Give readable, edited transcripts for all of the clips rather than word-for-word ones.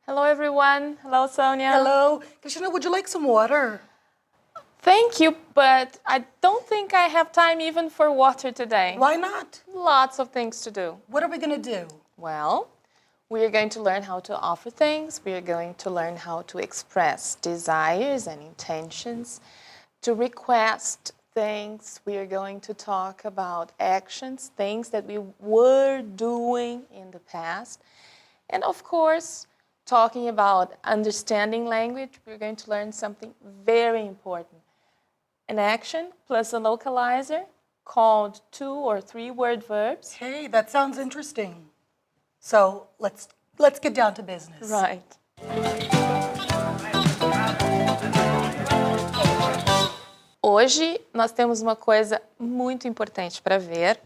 Hello, everyone. Hello, Sonia. Hello. Cristina, would you like some water? Thank you, but I don't think I have time even for water today. Why not? Lots of things to do. What are we going to do? Well, we are going to learn how to offer things. We are going to learn how to express desires and intentions, to request things. We are going to talk about actions, things that we were doing in the past. And of course, talking about understanding language, we're going to learn something very important. An action plus a localizer called 2 or 3 word verbs. Hey, that sounds interesting. So let's get down to business. Right. Hoje nós temos uma coisa muito importante para ver,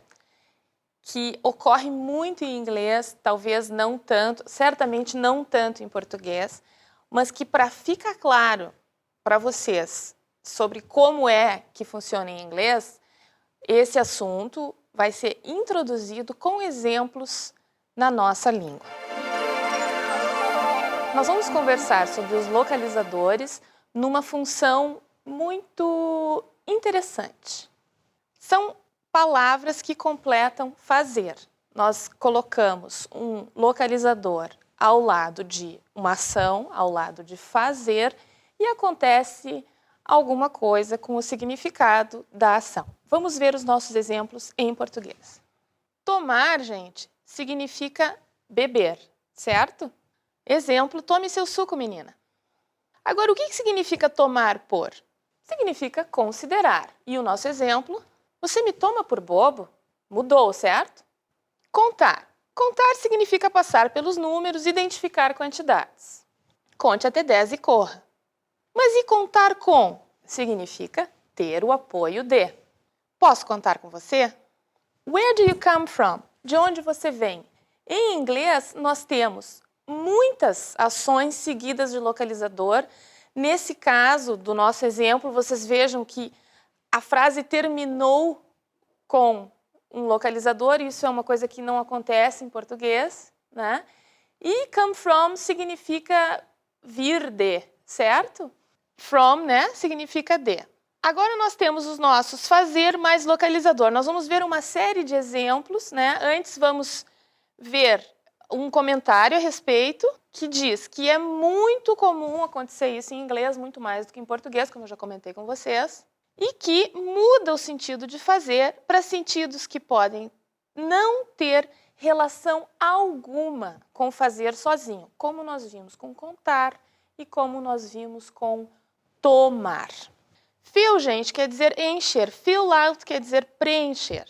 que ocorre muito em inglês, talvez não tanto, certamente não tanto em português, mas que para ficar claro para vocês sobre como é que funciona em inglês, esse assunto vai ser introduzido com exemplos na nossa língua. Nós vamos conversar sobre os localizadores numa função muito interessante. São palavras que completam fazer. Nós colocamos um localizador ao lado de uma ação, ao lado de fazer, e acontece alguma coisa com o significado da ação. Vamos ver os nossos exemplos em português. Tomar, gente, significa beber, certo? Exemplo, tome seu suco, menina. Agora, o que significa tomar por? Significa considerar. E o nosso exemplo, você me toma por bobo? Mudou, certo? Contar. Contar significa passar pelos números e identificar quantidades. Conte até 10 e corra. Mas e contar com? Significa ter o apoio de. Posso contar com você? Where do you come from? De onde você vem? Em inglês, nós temos muitas ações seguidas de localizador. Nesse caso do nosso exemplo, vocês vejam que a frase terminou com um localizador, e isso é uma coisa que não acontece em português, né? E come from significa vir de, certo? From, né, significa de. Agora nós temos os nossos fazer mais localizador. Nós vamos ver uma série de exemplos, né? Antes vamos ver um comentário a respeito que diz que é muito comum acontecer isso em inglês, muito mais do que em português, como eu já comentei com vocês, e que muda o sentido de fazer para sentidos que podem não ter relação alguma com fazer sozinho, como nós vimos com contar e como nós vimos com tomar. Fill, gente, quer dizer encher. Fill out quer dizer preencher.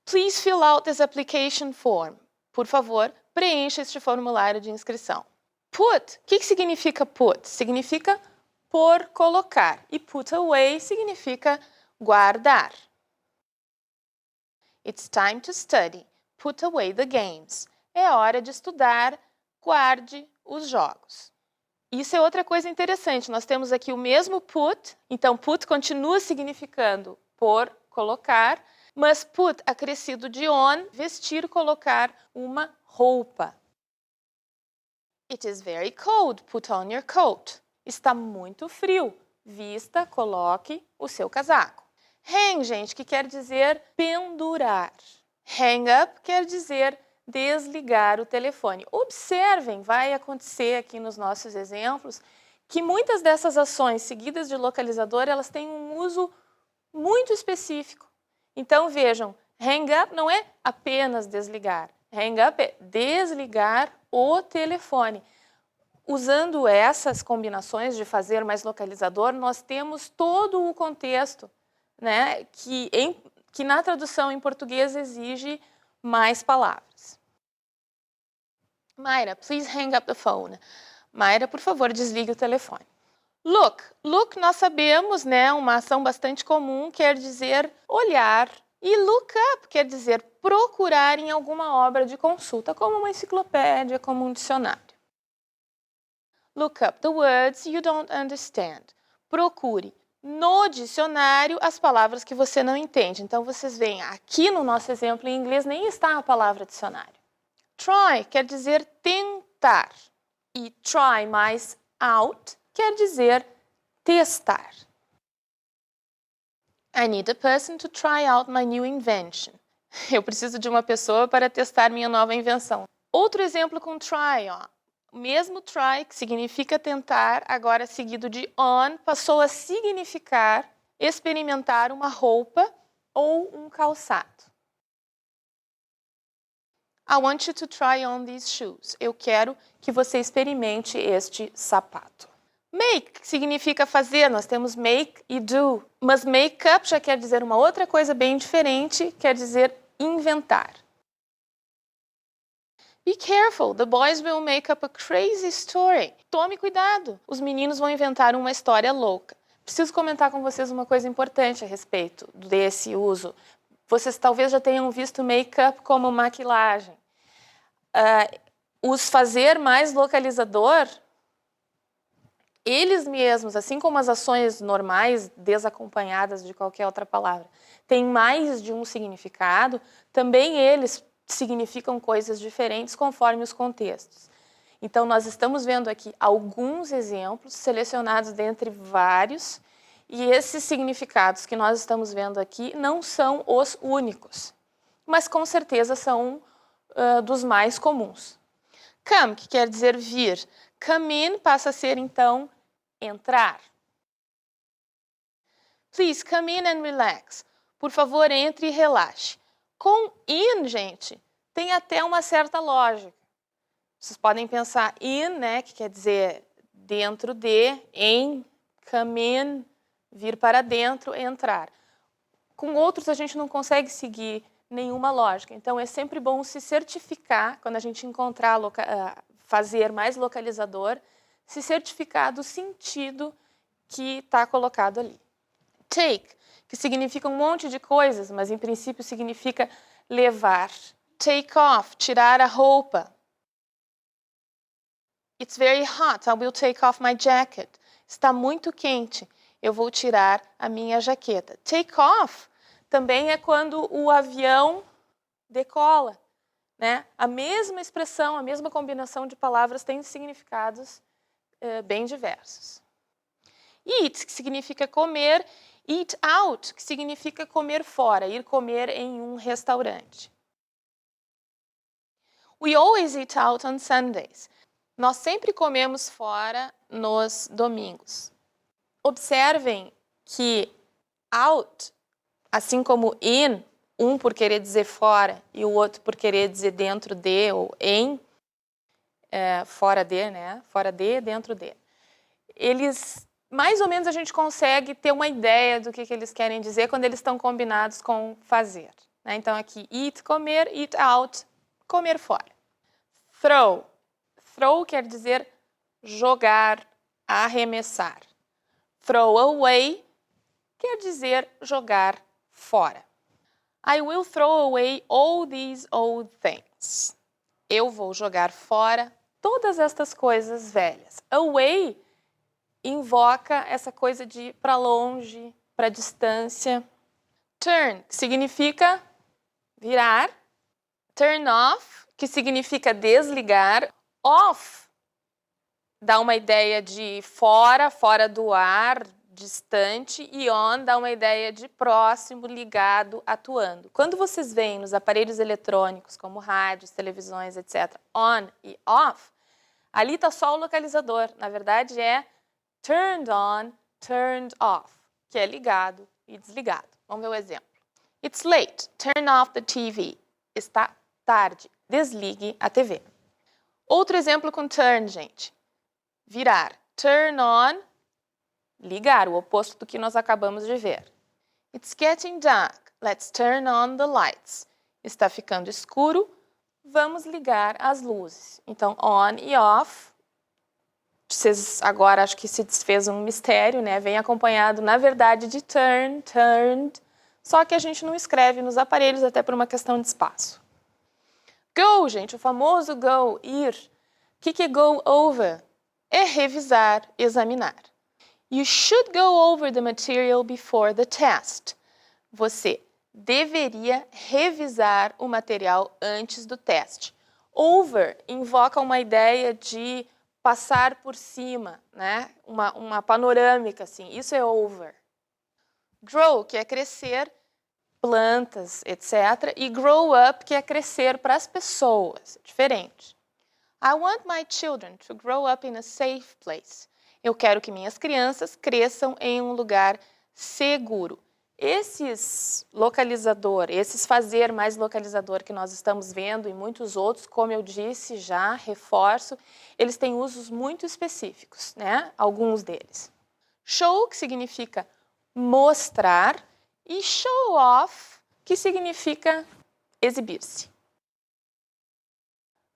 Please fill out this application form. Por favor, preencha este formulário de inscrição. Put, o que significa put? Significa por colocar. E put away significa guardar. It's time to study. Put away the games. É hora de estudar. Guarde os jogos. Isso é outra coisa interessante. Nós temos aqui o mesmo put. Então, put continua significando por colocar, mas put acrescido de on, vestir, colocar uma roupa. It is very cold. Put on your coat. Está muito frio. Vista, coloque o seu casaco. Hang, gente, que quer dizer pendurar. Hang up quer dizer desligar o telefone. Observem, vai acontecer aqui nos nossos exemplos, que muitas dessas ações seguidas de localizador, elas têm um uso muito específico. Então, vejam, hang up não é apenas desligar. Hang up é desligar o telefone. Usando essas combinações de fazer mais localizador, nós temos todo o contexto, né, que na tradução em português exige mais palavras. Mayra, please hang up the phone. Mayra, por favor, desligue o telefone. Look. Look, nós sabemos, né, uma ação bastante comum, quer dizer olhar. E look up quer dizer procurar em alguma obra de consulta, como uma enciclopédia, como um dicionário. Look up the words you don't understand. Procure no dicionário as palavras que você não entende. Então, vocês veem, aqui no nosso exemplo em inglês nem está a palavra dicionário. Try quer dizer tentar. tentar. E try mais out quer dizer testar. I need a person to try out my new invention. Eu preciso de uma pessoa para testar minha nova invenção. Outro exemplo com try, ó. O mesmo try, que significa tentar, agora seguido de on, passou a significar experimentar uma roupa ou um calçado. I want you to try on these shoes. Eu quero que você experimente este sapato. Make significa fazer, nós temos make e do. Mas make up já quer dizer uma outra coisa bem diferente, quer dizer inventar. Be careful, the boys will make up a crazy story. Tome cuidado, os meninos vão inventar uma história louca. Preciso comentar com vocês uma coisa importante a respeito desse uso. Vocês talvez já tenham visto make-up como maquilagem. Os fazer mais localizador, eles mesmos, assim como as ações normais, desacompanhadas de qualquer outra palavra, têm mais de um significado, também eles significam coisas diferentes conforme os contextos. Então, nós estamos vendo aqui alguns exemplos selecionados dentre vários, e esses significados que nós estamos vendo aqui não são os únicos, mas com certeza são dos mais comuns. Come, que quer dizer vir. Come in passa a ser, então, entrar. Please come in and relax. Por favor, entre e relaxe. Com in, gente, tem até uma certa lógica. Vocês podem pensar in, né, que quer dizer dentro de, em, come in, vir para dentro, entrar. Com outros, a gente não consegue seguir nenhuma lógica. Então, é sempre bom se certificar, quando a gente encontrar fazer mais localizador, se certificar do sentido que está colocado ali. Take, que significa um monte de coisas, mas em princípio significa levar. Take off, tirar a roupa. It's very hot, I will take off my jacket. Está muito quente, eu vou tirar a minha jaqueta. Take off também é quando o avião decola, né? A mesma expressão, a mesma combinação de palavras tem significados bem diversos. Eat, que significa comer. Eat out, que significa comer fora, ir comer em um restaurante. We always eat out on Sundays. Nós sempre comemos fora nos domingos. Observem que out, assim como in, um por querer dizer fora e o outro por querer dizer dentro de ou em, fora de, né? Fora de, dentro de. Eles, mais ou menos, a gente consegue ter uma ideia do que eles querem dizer quando eles estão combinados com fazer. Né? Então, aqui, eat, comer, eat out, comer fora. Throw. Throw quer dizer jogar, arremessar. Throw away quer dizer jogar fora. I will throw away all these old things. Eu vou jogar fora todas estas coisas velhas. Away invoca essa coisa de para longe, para distância. Turn, que significa virar. Turn off, que significa desligar. Off dá uma ideia de fora, fora do ar, distante, e on dá uma ideia de próximo, ligado, atuando. Quando vocês veem nos aparelhos eletrônicos, como rádios, televisões, etc., on e off, ali está só o localizador. Na verdade, é turned on, turned off, que é ligado e desligado. Vamos ver o exemplo. It's late. Turn off the TV. Está tarde. Desligue a TV. Outro exemplo com turn, gente. Virar. Turn on, ligar, o oposto do que nós acabamos de ver. It's getting dark. Let's turn on the lights. Está ficando escuro. Vamos ligar as luzes. Então, on e off. Vocês agora acho que se desfez um mistério, né? Vem acompanhado, na verdade, de turn, turned. Só que a gente não escreve nos aparelhos, até por uma questão de espaço. Go, gente, o famoso go, ir. O que é go over? É revisar, examinar. You should go over the material before the test. Você deveria revisar o material antes do teste. Over invoca uma ideia de passar por cima, né? Uma panorâmica, assim. Isso é over. Grow, que é crescer, plantas, etc. E grow up, que é crescer para as pessoas. É diferente. I want my children to grow up in a safe place. Eu quero que minhas crianças cresçam em um lugar seguro. Esses fazer mais localizador que nós estamos vendo e muitos outros, como eu disse já, reforço, eles têm usos muito específicos, né? Alguns deles. Show, que significa mostrar, e show off, que significa exibir-se.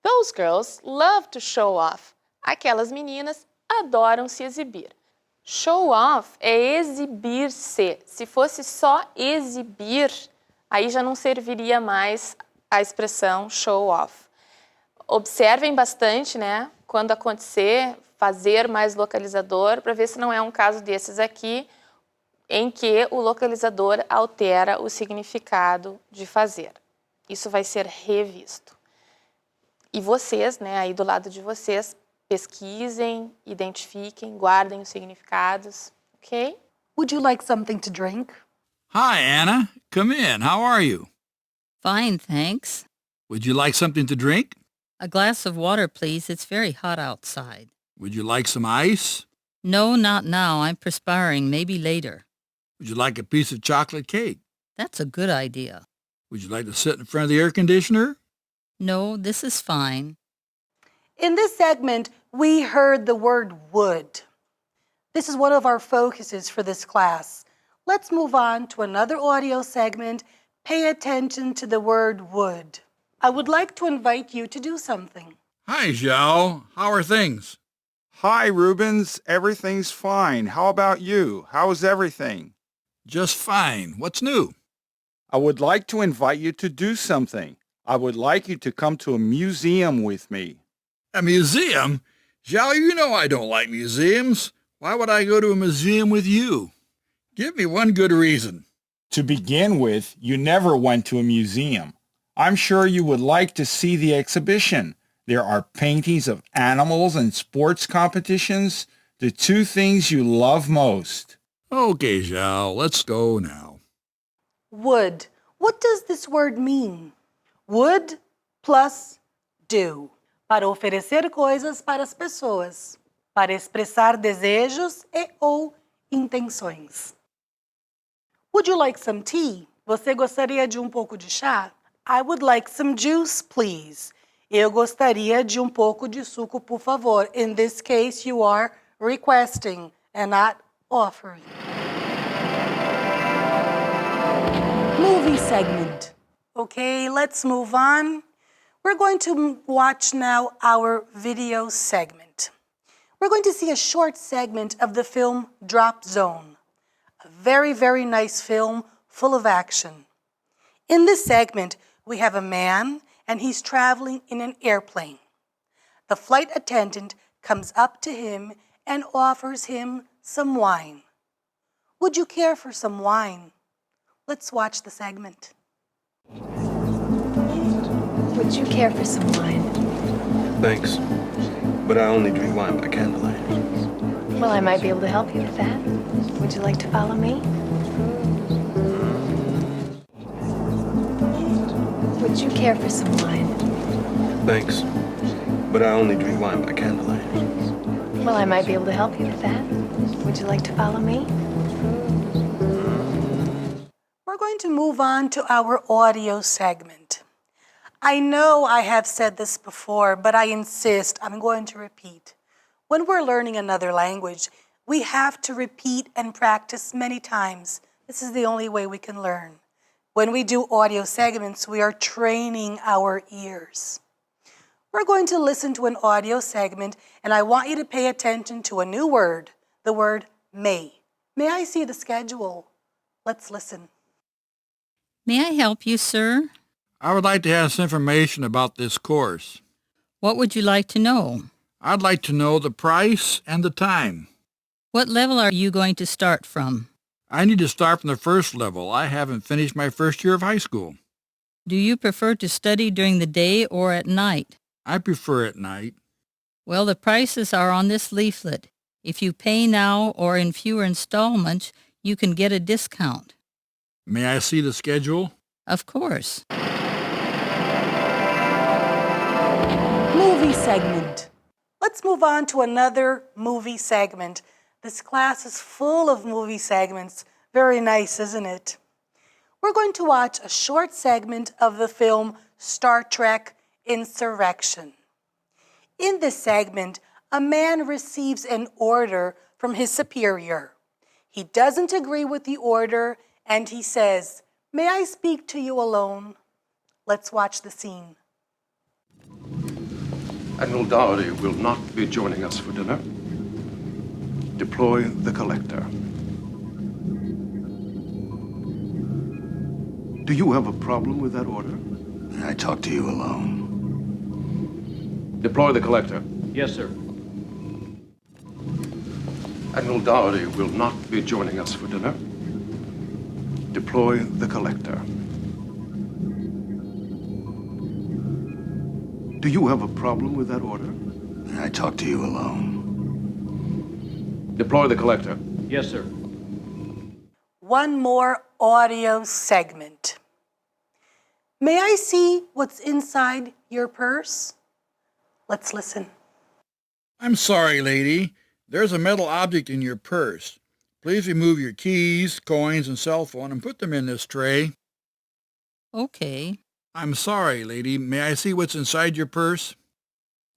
Those girls love to show off. Aquelas meninas adoram se exibir. Show off é exibir-se. Se fosse só exibir, aí já não serviria mais a expressão show off. Observem bastante, né? Quando acontecer, fazer mais localizador, para ver se não é um caso desses aqui, em que o localizador altera o significado de fazer. Isso vai ser revisto. E vocês, né, aí do lado de vocês, pesquisem, identifiquem, guardem os significados, ok? Would you like something to drink? Hi, Anna. Come in. How are you? Fine, thanks. Would you like something to drink? A glass of water, please. It's very hot outside. Would you like some ice? No, not now. I'm perspiring. Maybe later. Would you like a piece of chocolate cake? That's a good idea. Would you like to sit in front of the air conditioner? No, this is fine. In this segment, we heard the word would. This is one of our focuses for this class. Let's move on to another audio segment. Pay attention to the word would. I would like to invite you to do something. Hi, Zhao. How are things? Hi, Rubens. Everything's fine. How about you? How's everything? Just fine. What's new? I would like to invite you to do something. I would like you to come to a museum with me. A museum? Zhao, you know I don't like museums. Why would I go to a museum with you? Give me one good reason. To begin with, you never went to a museum. I'm sure you would like to see the exhibition. There are paintings of animals and sports competitions, the two things you love most. Okay, Zhao, let's go now. Would. What does this word mean? Would plus do. Para oferecer coisas para as pessoas. Para expressar desejos e ou intenções. Would you like some tea? Você gostaria de um pouco de chá? I would like some juice, please. Eu gostaria de um pouco de suco, por favor. In this case, you are requesting and not offering. Movie segment. Okay, let's move on. We're going to watch now our video segment. We're going to see a short segment of the film Drop Zone. A very, very nice film full of action. In this segment, we have a man and he's traveling in an airplane. The flight attendant comes up to him and offers him some wine. Would you care for some wine? Let's watch the segment. Would you care for some wine? Thanks, but I only drink wine by candlelight. Well, I might be able to help you with that. Would you like to follow me? Would you care for some wine? Thanks, but I only drink wine by candlelight. Well, I might be able to help you with that. Would you like to follow me? We're going to move on to our audio segment. I know I have said this before, but I insist, I'm going to repeat. When we're learning another language, we have to repeat and practice many times. This is the only way we can learn. When we do audio segments, we are training our ears. We're going to listen to an audio segment, and I want you to pay attention to a new word, the word may. May I see the schedule? Let's listen. May I help you, sir? I would like to have some information about this course. What would you like to know? I'd like to know the price and the time. What level are you going to start from? I need to start from the first level. I haven't finished my first year of high school. Do you prefer to study during the day or at night? I prefer at night. Well, the prices are on this leaflet. If you pay now or in fewer installments, you can get a discount. May I see the schedule? Of course. Movie segment. Let's move on to another movie segment. This class is full of movie segments. Very nice, isn't it? We're going to watch a short segment of the film Star Trek Insurrection. In this segment, a man receives an order from his superior. He doesn't agree with the order and he says, "May I speak to you alone?" Let's watch the scene. Admiral Doherty will not be joining us for dinner. Deploy the collector. Do you have a problem with that order? I talk to you alone. Deploy the collector. Yes, sir. Admiral Doherty will not be joining us for dinner. Deploy the collector. Do you have a problem with that order? I talk to you alone. Deploy the collector. Yes, sir. One more audio segment. May I see what's inside your purse? Let's listen. I'm sorry, lady. There's a metal object in your purse. Please remove your keys, coins, and cell phone and put them in this tray. Okay. I'm sorry, lady. May I see what's inside your purse?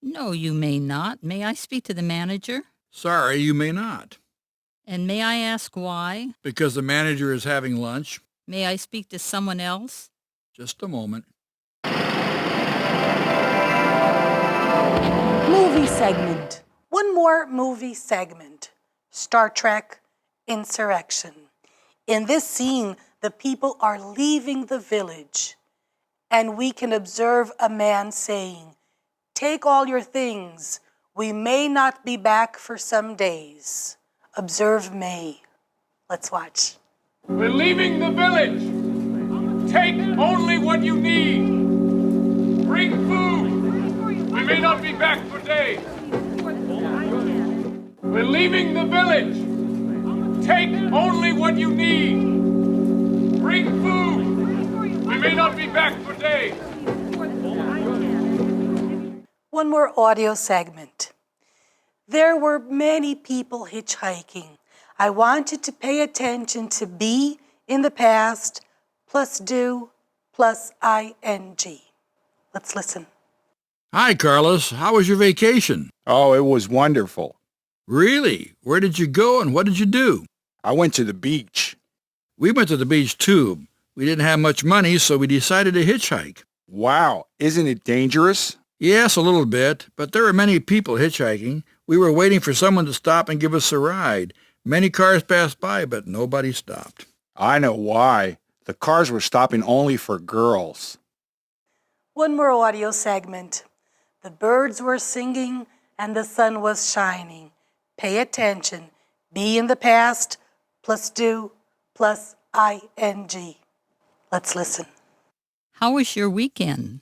No, you may not. May I speak to the manager? Sorry, you may not. And may I ask why? Because the manager is having lunch. May I speak to someone else? Just a moment. Movie segment. One more movie segment. Star Trek Insurrection. In this scene, the people are leaving the village, and we can observe a man saying, "Take all your things. We may not be back for some days." Observe may. Let's watch. We're leaving the village. Take only what you need. Bring food. We may not be back for days. We're leaving the village. Take only what you need. Bring food. We may not be back for days. One more audio segment. There were many people hitchhiking. I want you to pay attention to be in the past plus do plus ing. Let's listen. Hi, Carlos. How was your vacation? Oh, it was wonderful. Really? Where did you go and what did you do? I went to the beach. We went to the beach too. We didn't have much money, so we decided to hitchhike. Wow, isn't it dangerous? Yes, a little bit, but there were many people hitchhiking. We were waiting for someone to stop and give us a ride. Many cars passed by, but nobody stopped. I know why. The cars were stopping only for girls. One more audio segment. The birds were singing and the sun was shining. Pay attention. Be in the past plus do plus ing. Let's listen. How was your weekend?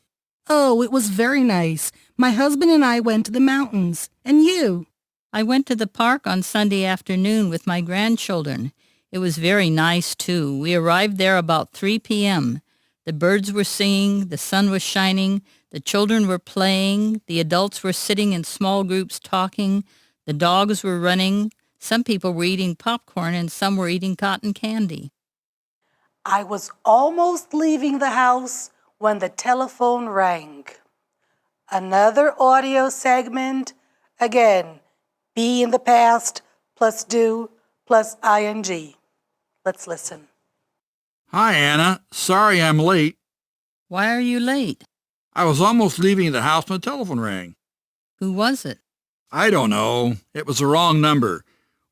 Oh, it was very nice. My husband and I went to the mountains. And you? I went to the park on Sunday afternoon with my grandchildren. It was very nice, too. We arrived there about 3 p.m. The birds were singing, the sun was shining, the children were playing, the adults were sitting in small groups talking, the dogs were running, some people were eating popcorn and some were eating cotton candy. I was almost leaving the house when the telephone rang. Another audio segment. Again, be in the past plus do plus ing. Let's listen. Hi, Anna. Sorry I'm late. Why are you late? I was almost leaving the house when the telephone rang. Who was it? I don't know. It was the wrong number.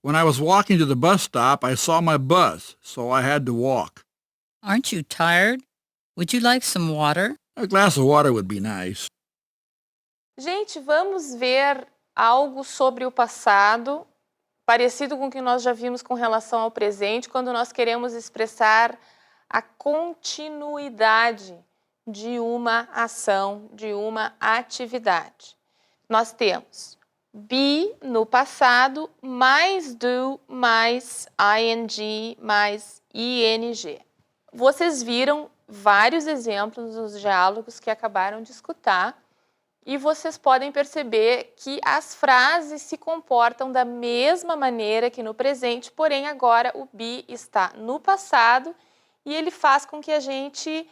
When I was walking to the bus stop, I saw my bus, so I had to walk. Aren't you tired? Would you like some water? A glass of water would be nice. Gente, vamos ver algo sobre o passado, parecido com o que nós já vimos com relação ao presente, quando nós queremos expressar a continuidade de uma ação, de uma atividade. Nós temos be no passado, mais do, mais ing, mais ing. Vocês viram vários exemplos nos diálogos que acabaram de escutar e vocês podem perceber que as frases se comportam da mesma maneira que no presente, porém agora o be está no passado e ele faz com que a gente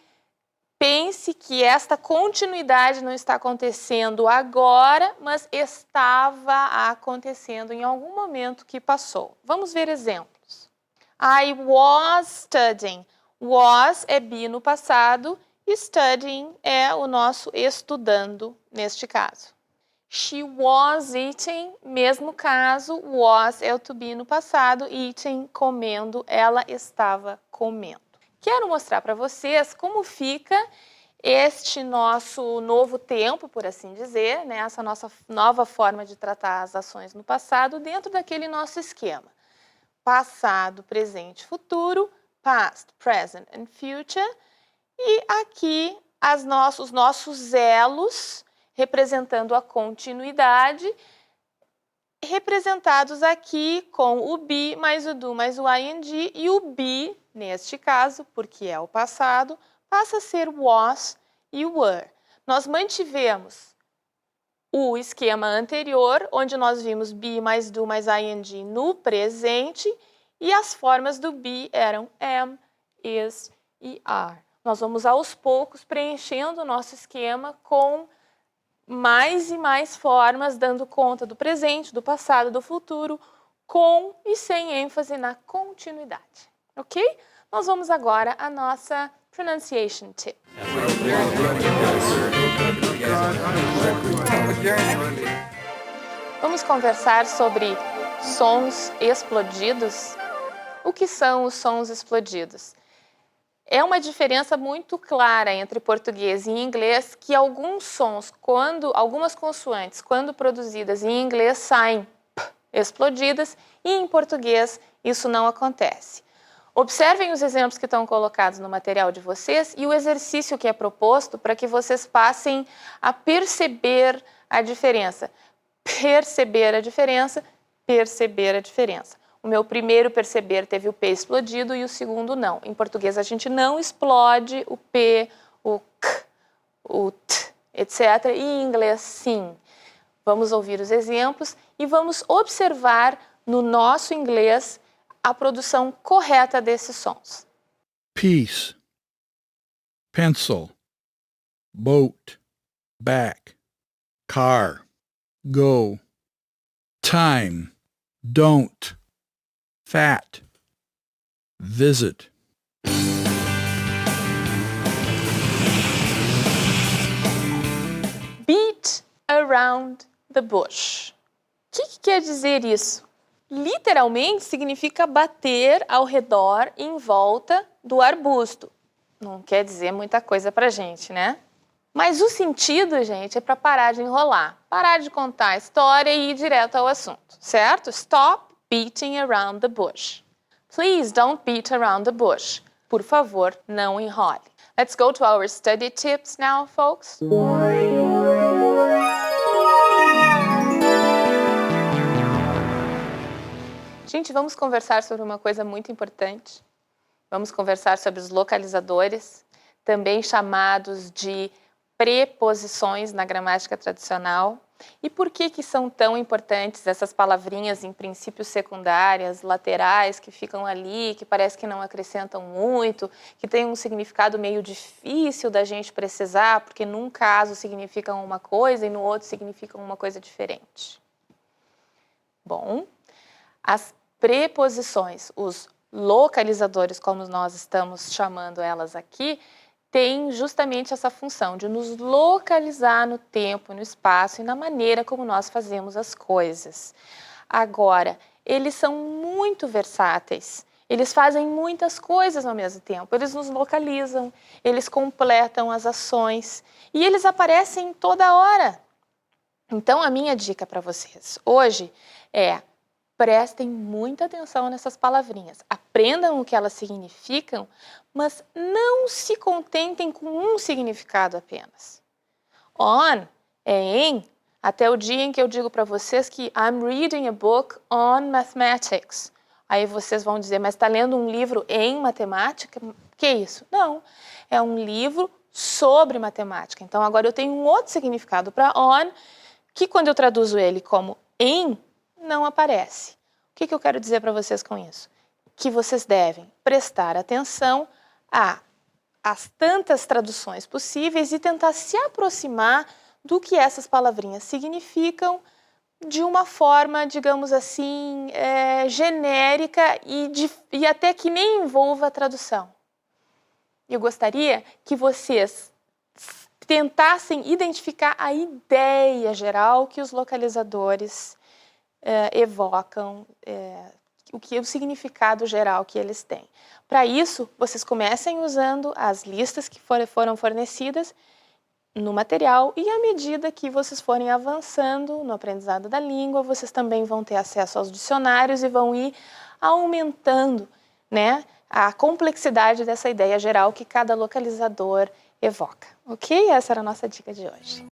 pense que esta continuidade não está acontecendo agora, mas estava acontecendo em algum momento que passou. Vamos ver exemplos. I was studying. Was é be no passado, studying é o nosso estudando neste caso. She was eating, mesmo caso, was é o to be no passado, eating, comendo, ela estava comendo. Quero mostrar para vocês como fica este nosso novo tempo, por assim dizer, né? Essa nossa nova forma de tratar as ações no passado dentro daquele nosso esquema. Passado, presente, futuro, past, present and future. E aqui os nossos elos, representando a continuidade, representados aqui com o be, mais o do, mais o ing, e o be, neste caso, porque é o passado, passa a ser was e were. Nós mantivemos o esquema anterior, onde nós vimos be mais do mais ing no presente, e as formas do be eram am, is e are. Nós vamos aos poucos preenchendo o nosso esquema com mais e mais formas, dando conta do presente, do passado, do futuro, com e sem ênfase na continuidade. Ok? Nós vamos agora à nossa pronunciation tip. Vamos conversar sobre sons explodidos. O que são os sons explodidos? É uma diferença muito clara entre português e inglês que alguns sons, algumas consoantes, quando produzidas em inglês, saem p explodidas e em português isso não acontece. Observem os exemplos que estão colocados no material de vocês e o exercício que é proposto para que vocês passem a perceber a diferença. Perceber a diferença, perceber a diferença. O meu primeiro perceber teve o P explodido e o segundo não. Em português a gente não explode o P, o K, o T, etc. E em inglês sim. Vamos ouvir os exemplos e vamos observar no nosso inglês a produção correta desses sons. Piece, pencil, boat, back, car, go, time, don't, fat, visit. Beat around the bush. O que quer dizer isso? Literalmente significa bater ao redor, em volta do arbusto. Não quer dizer muita coisa pra gente, né? Mas o sentido, gente, é para parar de enrolar, parar de contar a história e ir direto ao assunto, certo? Stop beating around the bush. Please don't beat around the bush. Por favor, não enrole. Let's go to our study tips now, folks. Gente, vamos conversar sobre uma coisa muito importante. Vamos conversar sobre os localizadores, também chamados de preposições na gramática tradicional. E por que são tão importantes essas palavrinhas em princípios secundárias, laterais, que ficam ali, que parece que não acrescentam muito, que têm um significado meio difícil da gente precisar, porque num caso significam uma coisa e no outro significam uma coisa diferente. Bom, as preposições, os localizadores, como nós estamos chamando elas aqui, tem justamente essa função de nos localizar no tempo, no espaço e na maneira como nós fazemos as coisas. Agora, eles são muito versáteis. Eles fazem muitas coisas ao mesmo tempo. Eles nos localizam, eles completam as ações e eles aparecem toda hora. Então, a minha dica para vocês hoje é: prestem muita atenção nessas palavrinhas. A aprendam o que elas significam, mas não se contentem com um significado apenas. On é em, até o dia em que eu digo para vocês que I'm reading a book on mathematics. Aí vocês vão dizer, mas está lendo um livro em matemática? Que é isso? Não, é um livro sobre matemática. Então agora eu tenho um outro significado para on, que quando eu traduzo ele como em, não aparece. O que eu quero dizer para vocês com isso? Que vocês devem prestar atenção às tantas traduções possíveis e tentar se aproximar do que essas palavrinhas significam de uma forma, digamos assim, genérica e até que nem envolva a tradução. Eu gostaria que vocês tentassem identificar a ideia geral que os localizadores evocam, o significado geral que eles têm. Para isso, vocês comecem usando as listas que foram fornecidas no material e à medida que vocês forem avançando no aprendizado da língua, vocês também vão ter acesso aos dicionários e vão ir aumentando, né, a complexidade dessa ideia geral que cada localizador evoca. Ok? Essa era a nossa dica de hoje.